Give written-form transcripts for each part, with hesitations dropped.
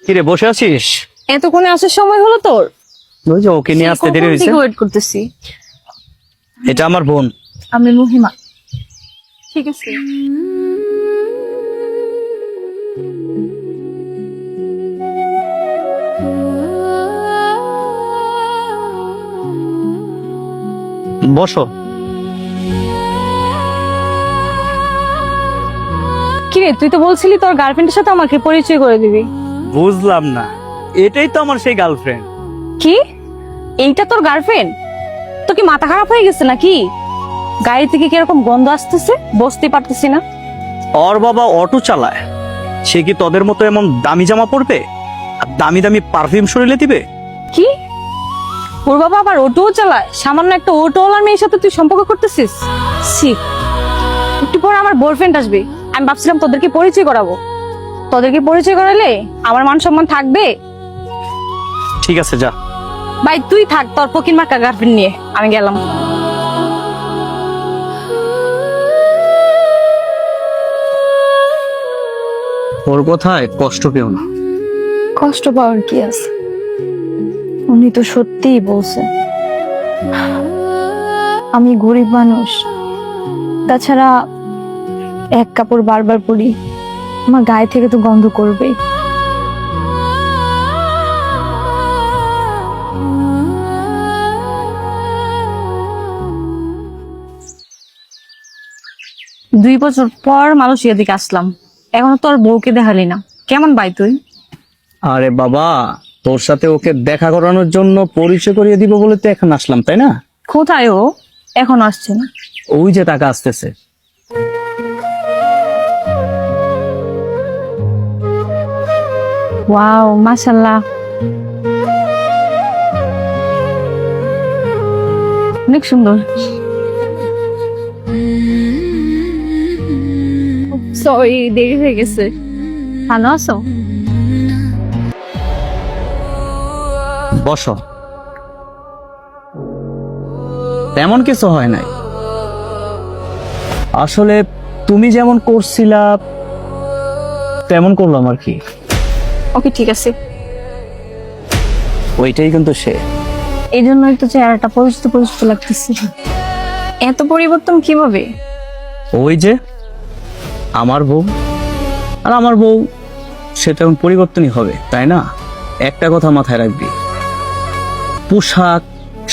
কিরে বসে আছিস? এতক্ষণে আসার সময় হলো তোর? ওই যে ওকে নিয়ে আসতে দেরি হয়েছে। ওয়েট করতেছি। এটা আমার বোন। আমি মহিমা। ঠিক আছে। বসো। কিরে তুই তো বলছিলি তোর গার্লফ্রেন্ডের সাথে আমাকে পরিচয় করে দিবি। বুঝলাম না, এটাই তো আমার সেই গার্লফ্রেন্ড। কি? এইটা তোর গার্লফ্রেন্ড? তো কি মাথা খারাপ হয়ে গেছে নাকি? গাড়ি থেকে কিরকম গন্ধ আসতেছে, বসতে পারতেছি না। ওর বাবা অটো চালায়, সে কি তোদের মতো এমন দামি জামা পরবে আর দামি দামি পারফিউম শরীরে দিবে? কি? ওর বাবা আবার অটোও চালায়? সামান্য একটা অটোওয়ালার মেয়ের সাথে তুই সম্পর্ক করতেছিস? ছি। একটু পর আমার বয়ফ্রেন্ড আসবে, আমি ভাবছিলাম তোদেরকে পরিচয় করাবো। তোদেরকে পরিচয় করালে আমার মান সম্মান থাকবে? ঠিক আছে যা। ভাই তুই থাক তোর ফকির মার্কা গার্লফ্রেন্ড নিয়ে, আমি গেলাম। ওর কথায় কষ্ট পেও না। কষ্ট পাওয়ার কি আছে? উনি তো সত্যিই বলছে। আমি গরিব মানুষ, তাছাড়া এক কাপড় বারবার পরি, আমার গায়ে থেকে তো গন্ধ করবেই। দুই বছর পর মালয়েশিয়া দিকে আসলাম, এখনো তোর বউকে দেখালি না, কেমন ভাই তুই? আরে বাবা, তোর সাথে ওকে দেখা করানোর জন্য পরিচয় করিয়ে দিব বলে তো এখন আসলাম, তাই না? কোথায় ও? এখন আসছে না। ওই যে টাকা আসতেছে। ওয়াও মাশাআল্লাহ, অনেক সুন্দর। সরি দেরি হয়ে গেছে। ভালো আছো? বসো। তেমন কিছু হয় নাই, আসলে তুমি যেমন করছিলা তেমন করলাম আর কি। ওকে ঠিক আছে। ওইটাই কিন্তু সে। এই জন্যই তো চেহারাটা পরিচিত পরিচিত লাগতেছে। এত পরিবর্তন কিভাবে? ওই যে আমার বউ, আর আমার বউ সে তেমন পরিবর্তনই হবে, তাই না? একটা কথা মাথায় রাখবি, পোশাক,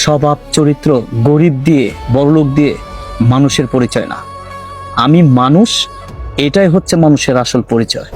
স্বভাব, চরিত্র, গরিব দিয়ে বড়লোক দিয়ে মানুষের পরিচয় না। আমি মানুষ, এটাই হচ্ছে মানুষের আসল পরিচয়।